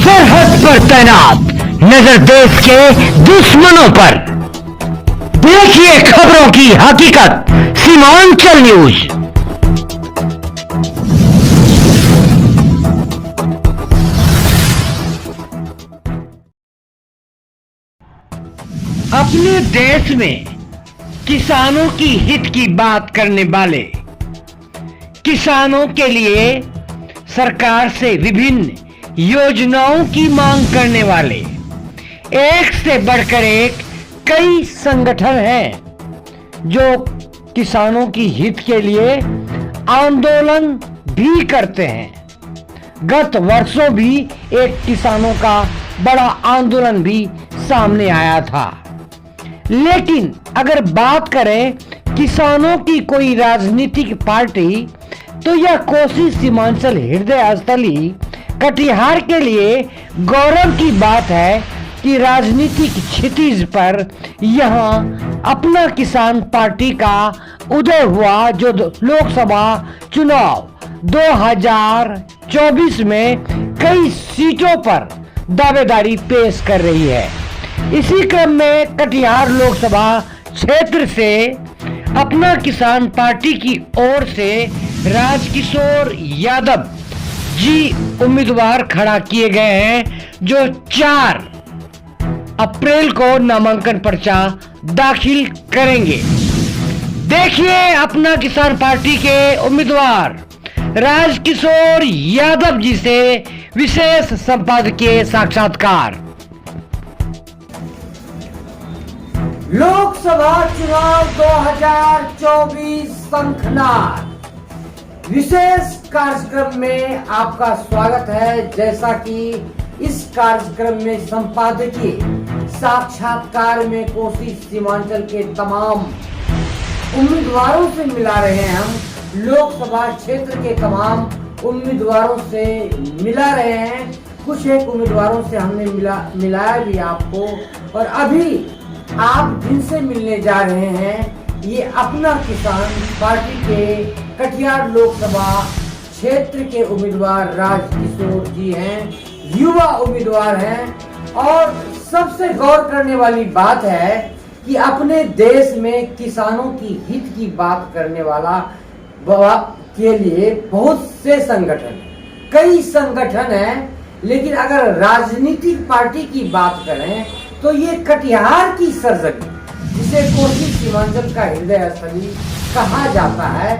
सरहद पर तैनात नजर देश के दुश्मनों पर। देखिए खबरों की हकीकत सीमांचल न्यूज। अपने देश में किसानों की हित की बात करने वाले, किसानों के लिए सरकार से विभिन्न योजनाओं की मांग करने वाले एक से बढ़कर एक कई संगठन हैं जो किसानों की हित के लिए आंदोलन भी करते हैं। गत वर्षों भी एक किसानों का बड़ा आंदोलन भी सामने आया था। लेकिन अगर बात करें किसानों की कोई राजनीतिक पार्टी, तो यह कोसी सीमांचल हृदय स्थली कटिहार के लिए गौरव की बात है कि राजनीतिक क्षितिज पर यहां अपना किसान पार्टी का उदय हुआ, जो लोकसभा चुनाव 2024 में कई सीटों पर दावेदारी पेश कर रही है। इसी क्रम में कटिहार लोकसभा क्षेत्र से अपना किसान पार्टी की ओर से राजकिशोर यादव जी उम्मीदवार खड़ा किए गए हैं, जो 4 अप्रैल को नामांकन पर्चा दाखिल करेंगे। देखिए अपना किसान पार्टी के उम्मीदवार राजकिशोर यादव जी से विशेष संपादकीय साक्षात्कार। लोकसभा चुनाव 2024 शंखनाद विशेष कार्यक्रम में आपका स्वागत है। जैसा कि इस कार्यक्रम में संपादकीय साक्षात्कार में कोसी सीमांचल के तमाम उम्मीदवारों से मिला रहे हैं, हम लोकसभा क्षेत्र के तमाम उम्मीदवारों से मिला रहे हैं। कुछ एक उम्मीदवारों से हमने मिलाया भी आपको, और अभी आप जिनसे मिलने जा रहे हैं ये अपना किसान पार्टी के कटिहार लोकसभा क्षेत्र के उम्मीदवार राजकिशोर जी हैं, युवा उम्मीदवार हैं। और सबसे गौर करने वाली बात है कि अपने देश में किसानों की हित की बात करने वाला के लिए बहुत से संगठन, कई संगठन हैं, लेकिन अगर राजनीतिक पार्टी की बात करें तो ये कटिहार की सरजमी, जिसे कोसी सीमांचल का हृदय स्थली कहा जाता है,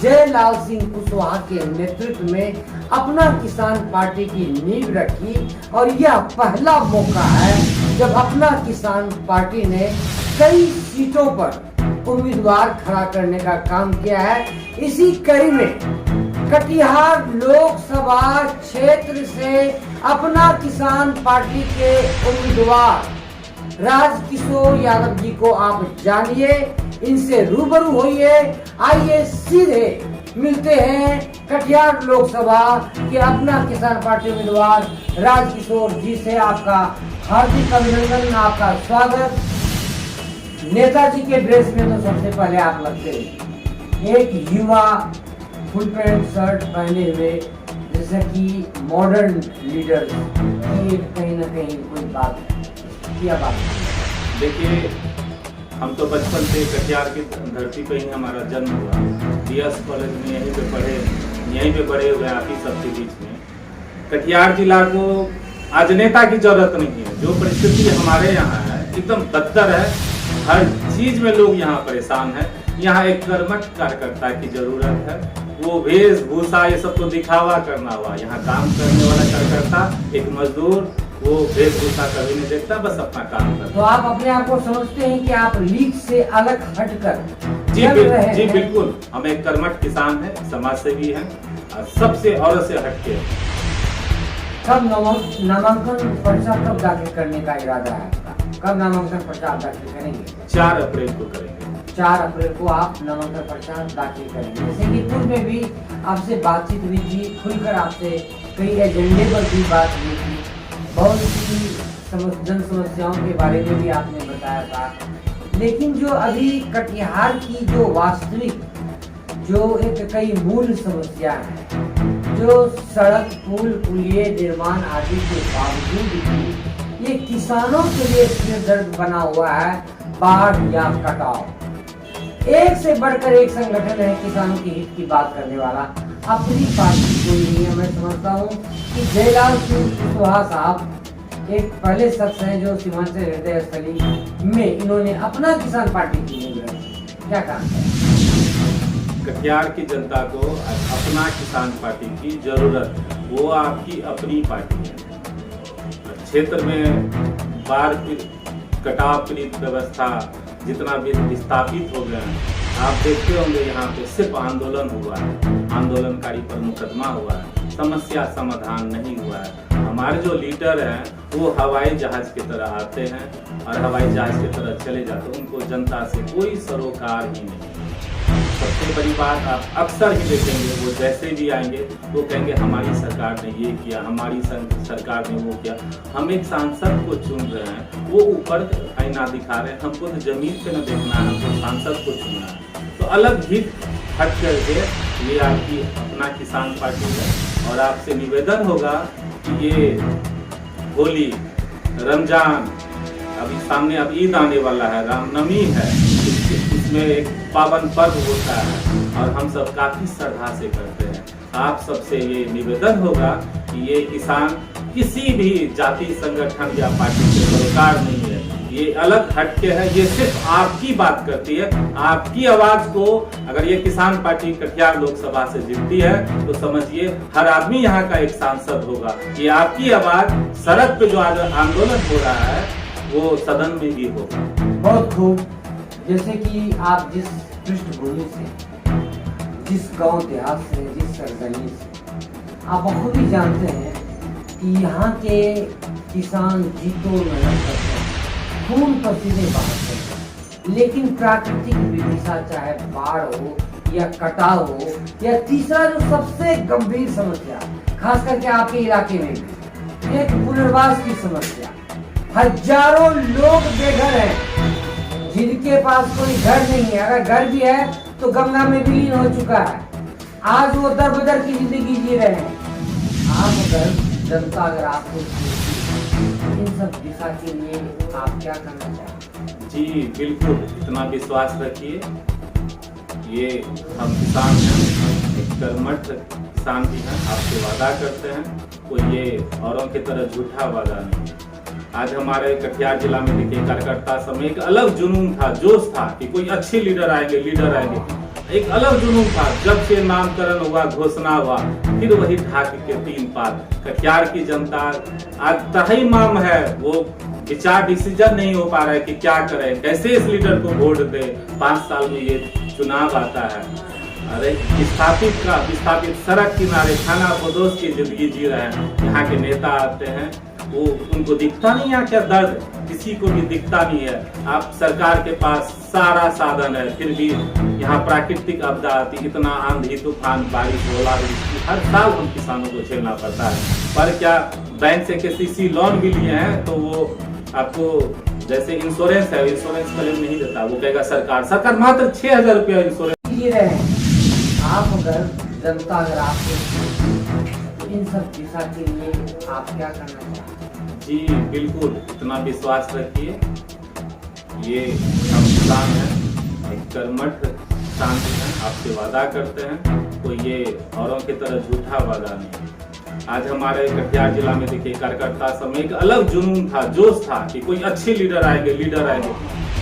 जयलाल सिंह कुशवाहा के नेतृत्व में अपना किसान पार्टी की नींव रखी। और यह पहला मौका है जब अपना किसान पार्टी ने कई सीटों पर उम्मीदवार खड़ा करने का काम किया है। इसी कड़ी में कटिहार लोकसभा क्षेत्र से अपना किसान पार्टी के उम्मीदवार राजकिशोर यादव जी को आप जानिए, इनसे रूबरू होइए। आइए सीधे मिलते हैं कटिहार लोकसभा के अपना किसान पार्टी उम्मीदवार राजकिशोर जी से। आपका हार्दिक अभिनंदन, आपका स्वागत। नेताजी के ड्रेस में तो सबसे पहले आप लगते हैं, एक युवा फुल पैंट शर्ट पहने हुए, जैसे कि मॉडर्न लीडर की कहीं ना कहीं कोई बात है। देखिए, हम तो बचपन से कटिहार की धरती पे ही हमारा जन्म हुआ। बीएस कॉलेज में यहीं पे बड़े हुए आप ही सबके बीच में। कटिहार जिला को आज नेता की जरूरत नहीं है। जो परिस्थिति हमारे यहाँ है एकदम बदतर है, हर चीज में लोग यहाँ परेशान है। यहाँ एक कर्मठ कार्यकर्ता की जरूरत है। वो वेशभूषा ये सब तो दिखावा करना हुआ, यहाँ काम करने वाला कार्यकर्ता, एक मजदूर, वो वेशभूषा कभी नहीं देखता, बस अपना काम करता। तो आप अपने आप को समझते हैं कि आप लीग से अलग हटकर जी बिल्कुल। हम एक कर्मठ किसान है, समाज सेवी हैं, और सबसे और से हटके। कब नामांकन पर्चा कब दाखिल करने का इरादा है आपका? कब नामांकन पर्चा आप दाखिल करेंगे? 4 अप्रैल को करेंगे। 4 अप्रैल को आप नामांकन पर्चा दाखिल करेंगे। जैसे कि पूर्व में भी आपसे बातचीत हुई थी, खुलकर आपसे कई एजेंडे पर भी बात हुई थी, बहुत सी जन समस्याओं के बारे में भी आपने बताया था। लेकिन जो अभी कटिहार की जो वास्तविक, जो एक कई मूल समस्या है, जो सड़क पुल पुलिये निर्माण आदि के बावजूद भी ये किसानों के लिए सिरदर्द बना हुआ है बाढ़ या कटाव। एक से बढ़कर एक संगठन है किसानों के हित की बात करने वाला, अपनी पार्टी कोई नहीं है। मैं समझता हूँ कि जयलाल सिंह कुशवाहा साहब एक पहले शख्स हैं जो सीमांचल हृदय स्थली में इन्होंने अपना किसान पार्टी की नींव रखी। क्या काम है? कटिहार की जनता को अपना किसान पार्टी की जरूरत है, वो आपकी अपनी पार्टी है। क्षेत्र में बाढ़ कटाव पीड़ित व्यवस्था जितना भी विस्थापित हो गया है, आप देखते होंगे यहाँ पे सिर्फ आंदोलन हुआ है, आंदोलनकारी पर मुकदमा हुआ है, समस्या समाधान नहीं हुआ है। हमारे जो लीडर हैं वो हवाई जहाज की तरह आते हैं और हवाई जहाज की तरह चले जाते हैं, उनको जनता से कोई सरोकार ही नहीं। सबसे बड़ी बात आप अक्सर ही देखेंगे, वो जैसे भी आएंगे वो कहेंगे हमारी सरकार ने ये किया, हमारी सरकार ने वो किया। हम एक सांसद को चुन रहे हैं, वो ऊपर आईना दिखा रहे हैं, हमको तो जमीन पे न देखना है, हमको सांसद को चुनना है। तो अलग हित हट करके ये आपकी अपना किसान पार्टी है। और आपसे निवेदन होगा कि ये होली, रमजान, अभी सामने अब ईद आने वाला है, रामनवमी है, इसमें एक पावन पर्व होता है और हम सब काफी श्रद्धा से करते हैं। आप सबसे ये निवेदन होगा कि ये किसान किसी भी जाति संगठन या पार्टी से सरोकार नहीं है, ये अलग हटके है, ये सिर्फ आपकी बात करती है। आपकी आवाज को अगर ये किसान पार्टी कटिहार लोकसभा से जीतती है तो समझिए हर आदमी यहाँ का एक सांसद होगा। ये आपकी आवाज सड़क पे जो आज आंदोलन हो रहा है वो सदन में भी होगा। बहुत खूब। जैसे कि आप जिस पृष्ठभूमि से, जिस गांव देहात से, जिस सरगर्मी से, आप बखूबी जानते हैं कि यहाँ के किसान जीतो मेहनत करते हैं, खून पसीने बहाते हैं, लेकिन प्राकृतिक विभिषा चाहे बाढ़ हो या कटाव हो या तीसरा जो सबसे गंभीर समस्या खास करके आपके इलाके में भी एक पुनर्वास की समस्या, हजारों लोग बेघर हैं जिनके पास कोई घर नहीं है, अगर घर भी है तो गंगा में विलीन हो चुका है। आज वो दर बदर की जिंदगी जी रहे हैं। आप अगर जनता अगर आपको इन सब दिशा के लिए आप क्या करना चाहते? जी बिल्कुल, इतना विश्वास रखिए, ये हम किसान हैं, एक कर्मठ किसान भी हैं, आपसे वादा करते हैं, कोई ये औरों की तरह झूठा वादा नहीं। आज हमारे कटिहार जिला में देखिए कार्यकर्ता समय एक अलग जुनून था, जोश था कि कोई अच्छे लीडर आएंगे, एक अलग जुनून था। जब से नामकरण हुआ, घोषणा हुआ, फिर वही ढाक के 3 पात। कटिहार की जनता आज तहमाम है, वो विचार डिसीजन नहीं हो पा रहा है कि क्या करें, कैसे इस लीडर को वोट दे। 5 साल में ये चुनाव आता है, अरे विस्थापित सड़क किनारे खाना बदोश की जिंदगी जी रहे हैं। यहाँ के नेता आते हैं, वो उनको दिखता नहीं है क्या दर्द, किसी को भी दिखता नहीं है। आप सरकार के पास सारा साधन है, फिर भी यहाँ प्राकृतिक आपदा आती, इतना आंधी तूफान बारिश ओलावृष्टि हर साल हम किसानों को झेलना पड़ता है। पर क्या बैंक से KCC लोन भी लिए हैं तो वो आपको जैसे इंश्योरेंस है, इंश्योरेंस क्लेम नहीं देता, वो कहेगा सरकार मात्र 6,000 रुपया इंश्योरेंस लिए रहे। आप अगर जनता अगर आपको इन सब दिशा के लिए आप क्या करना चाहते? जी बिल्कुल, इतना विश्वास रखिए, ये हम किसान हैं, एक कर्मठ किसान हैं, आपसे वादा करते हैं, कोई ये औरों की तरह झूठा वादा नहीं। आज हमारे कटिहार जिला में देखिए कार्यकर्ता समय एक अलग जुनून था, जोश था कि कोई अच्छे लीडर आएंगे,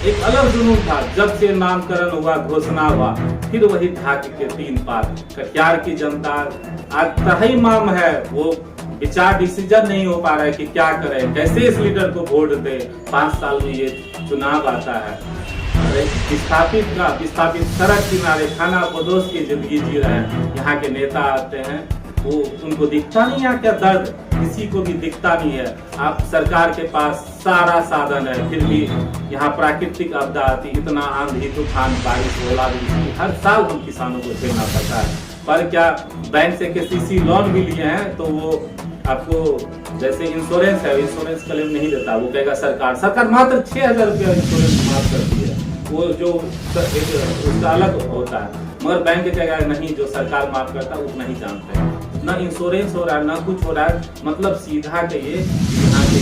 एक अलग जुनून था। जब से नामकरण हुआ, घोषणा हुआ, फिर वही ढाक के 3 पात। कटिहार की जनता आज तहमाम है, वो विचार डिसीजन नहीं हो पा रहा है कि क्या करें, कैसे इस लीडर को वोट दे। 5 साल में ये चुनाव आता है, अरे विस्थापित सड़क किनारे खाना बदोश की जिंदगी जी रहे हैं। यहाँ के नेता आते हैं, वो उनको दिखता नहीं है क्या दर्द, किसी को भी दिखता नहीं है। आप सरकार के पास सारा साधन है, फिर भी यहाँ प्राकृतिक आपदा आती, इतना आंधी तूफान बारिश ओलावृष्टि हर साल हम किसानों को झेलना पड़ता है। पर क्या बैंक से KCC लोन भी लिए हैं तो वो आपको जैसे इंश्योरेंस है, इंश्योरेंस क्लेम नहीं देता, वो कहेगा सरकार मात्र 6,000 रुपया इंश्योरेंस माफ करती है, वो जो उसका अलग होता है। मगर बैंक कहेगा नहीं, जो सरकार माफ करता है उतना ही जानते हैं। न इंश्योरेंस हो रहा है, न कुछ हो रहा है। मतलब सीधा कहिए यहाँ के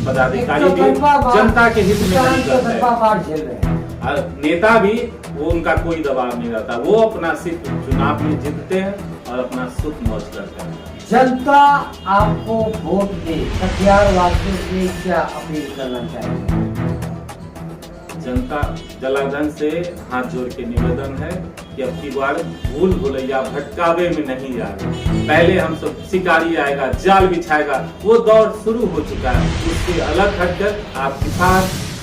पदाधिकारी भी जनता के हित में नहीं करते हैं। और नेता भी वो उनका कोई दबाव नहीं रहता, वो अपना सिर्फ चुनाव में जीतते हैं और अपना सुख मौज करते हैं। जनता आपको वोट दे, कटिहार वासियों से क्या अपील करना चाहिए? जनता जनार्दन से हाथ जोड़ के निवेदन है कि अब की बार भूल भुलैया भटकावे में नहीं जा रहे। पहले हम सब शिकारी आएगा, जाल बिछाएगा, वो दौर शुरू हो चुका है। उससे अलग हटकर आप किसान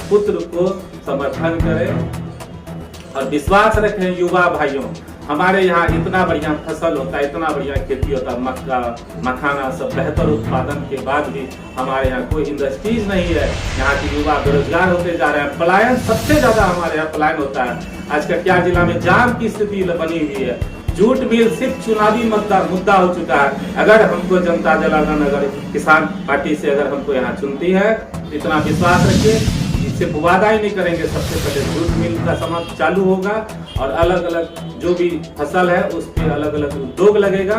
पुत्र को समर्थन करें और विश्वास रखें। युवा भाइयों, हमारे यहाँ इतना बढ़िया फसल होता है, इतना बढ़िया खेती होता है, मक्का मखाना सब बेहतर उत्पादन के बाद भी हमारे यहाँ कोई इंडस्ट्रीज नहीं है। यहाँ के युवा बेरोजगार होते जा रहे हैं, पलायन सबसे ज्यादा हमारे यहाँ पलायन होता है। आज कटिहार जिला में जाम की स्थिति बनी हुई है। जूट मिल सिर्फ चुनावी मुद्दा हो चुका है। अगर हमको जनता जनार्दन अगर किसान पार्टी से अगर हमको यहाँ चुनती है, इतना विश्वास रखिए, इससे वादा ही नहीं करेंगे। सबसे पहले जूट मिल का समाप्त चालू होगा और अलग अलग जो भी फसल है उस पर अलग अलग उद्योग लगेगा।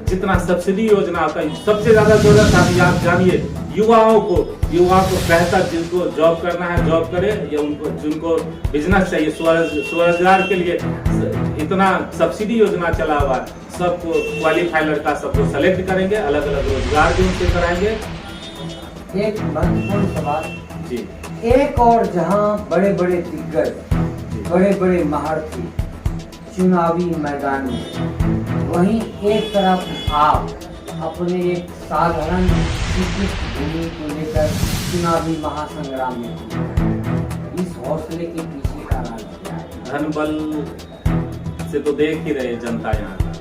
जितना सब्सिडी योजना होता है, सबसे ज्यादा जरूरत है आप जानिए युवाओं को बेहतर, जिनको जॉब करना है जॉब करे, या उनको जिनको बिजनेस चाहिए स्वरोजगार के लिए इतना सब्सिडी योजना चला हुआ है। सबको क्वालिफाई लड़का सबको सेलेक्ट करेंगे, अलग अलग रोजगार भी उनसे कराएंगे। एक महत्वपूर्ण सवाल जी, एक और जहां बड़े बड़े दिग्गज, बड़े बड़े महारथी चुनावी मैदान में, वहीं एक तरफ आप अपने एक साधारण भूमि को लेकर चुनावी महासंग्राम में, इस हौसले के पीछे का राज क्या है? धन बल से तो देख ही रहे जनता यहाँ का,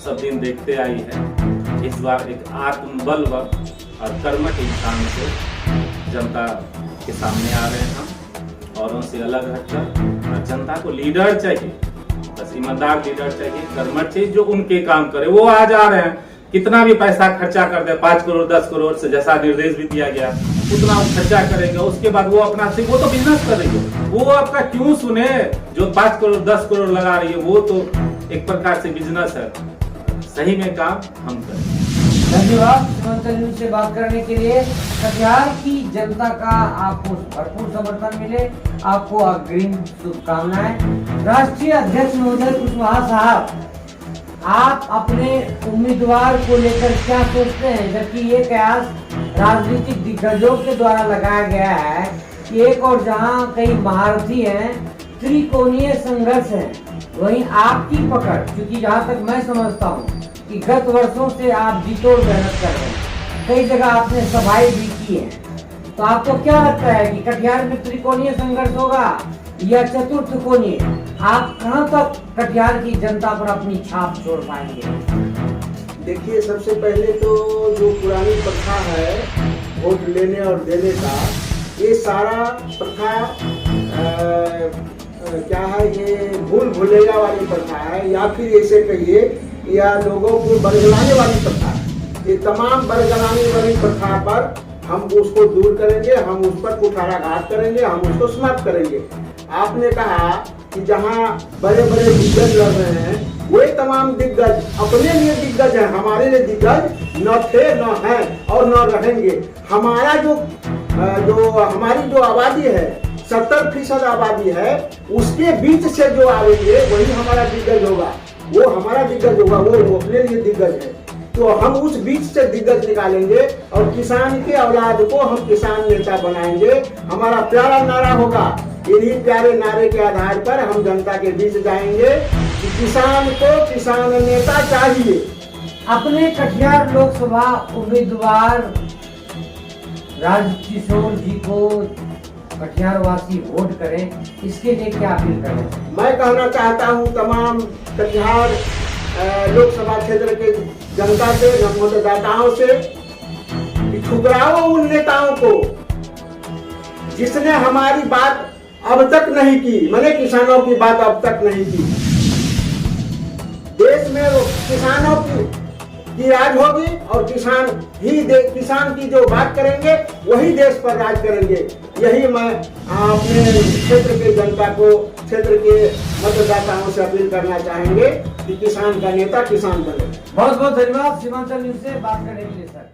सब दिन देखते आई है। इस बार एक आत्मबल और कर्मठ इंसान से जनता के सामने आ रहे हैं हम, औरों से अलग हटकर। जनता को लीडर चाहिए, बस ईमानदार लीडर चाहिए, कर्मठ चाहिए, जो उनके काम करे। वो आ जा रहे हैं, कितना भी पैसा खर्चा कर दे, 5 करोड़ 10 करोड़ से जैसा निर्देश भी दिया गया उतना खर्चा करेंगे। उसके बाद वो अपना सिर्फ, वो तो बिजनेस कर रही है, वो आपका क्यों सुने? जो 5 करोड़ 10 करोड़ लगा रही है वो तो एक प्रकार से बिजनेस है। सही में काम हम करें। धन्यवाद सीमांचल न्यूज से बात करने के लिए। कटिहार की जनता का आपको भरपूर समर्थन मिले, आपको अग्रिम शुभकामनाएं। राष्ट्रीय अध्यक्ष महोदय कुशवाहा साहब, आप अपने उम्मीदवार को लेकर क्या सोचते हैं? जबकि ये कयास राजनीतिक दिग्गजों के द्वारा लगाया गया है कि एक और जहां कई महारथी हैं, त्रिकोणीय संघर्ष है, वहीं आपकी पकड़, क्योंकि जहां तक मैं समझता हूँ कि गत वर्षों से आप जीतोड़ मेहनत कर रहे हैं, कई जगह आपने सभाएं भी की है, तो आपको क्या लगता है कि कटिहार में त्रिकोणीय संघर्ष होगा या चतुर्थ कोणीय? आप कहां तक कटिहार की जनता पर अपनी छाप छोड़ पाएंगे? देखिए, सबसे पहले तो जो पुरानी प्रथा है वोट लेने और देने का, ये सारा प्रथा क्या है, ये भूल भुलैया वाली प्रथा है, या फिर ऐसे कहिए या लोगों को बरगलाने वाली प्रथा है। ये तमाम बरगलाने वाली प्रथा पर हम उसको दूर करेंगे, हम उस पर कुठाराघात करेंगे, हम उसको समाप्त करेंगे। आपने कहा कि जहाँ बड़े बड़े दिग्गज लड़ रहे हैं, वे तमाम दिग्गज अपने लिए दिग्गज हैं, हमारे लिए दिग्गज न थे, न हैं और न रहेंगे। हमारा जो हमारी जो आबादी है 70% आबादी है, उसके बीच से जो आएंगे वही हमारा दिग्गज होगा, वो हमारा दिग्गज होगा, वो अपने लिए दिग्गज है। तो हम उस बीच से दिग्गज निकालेंगे और किसान के औलाद को हम किसान नेता बनाएंगे। हमारा प्यारा नारा होगा, इन्हीं प्यारे नारे के आधार पर हम जनता के बीच जाएंगे कि किसान को किसान नेता चाहिए। अपने कटिहार लोकसभा उम्मीदवार राजकिशोर जी को कटिहार वासी वोट करें, इसके लिए क्या अपील करें? मैं कहना चाहता हूं तमाम कटिहार लोकसभा क्षेत्र के जनता से, मतदाताओं से, कि ठुकराओ उन नेताओं को जिसने हमारी बात अब तक नहीं की, मैंने किसानों की बात अब तक नहीं की। देश में किसानों की राज होगी और किसान की जो बात करेंगे वही देश पर राज करेंगे। यही मैं अपने क्षेत्र के जनता को, क्षेत्र के मतदाताओं से अपील करना चाहेंगे कि किसान का नेता किसान बने। बहुत बहुत धन्यवाद सीमांचल न्यूज से बात करने के लिए सर।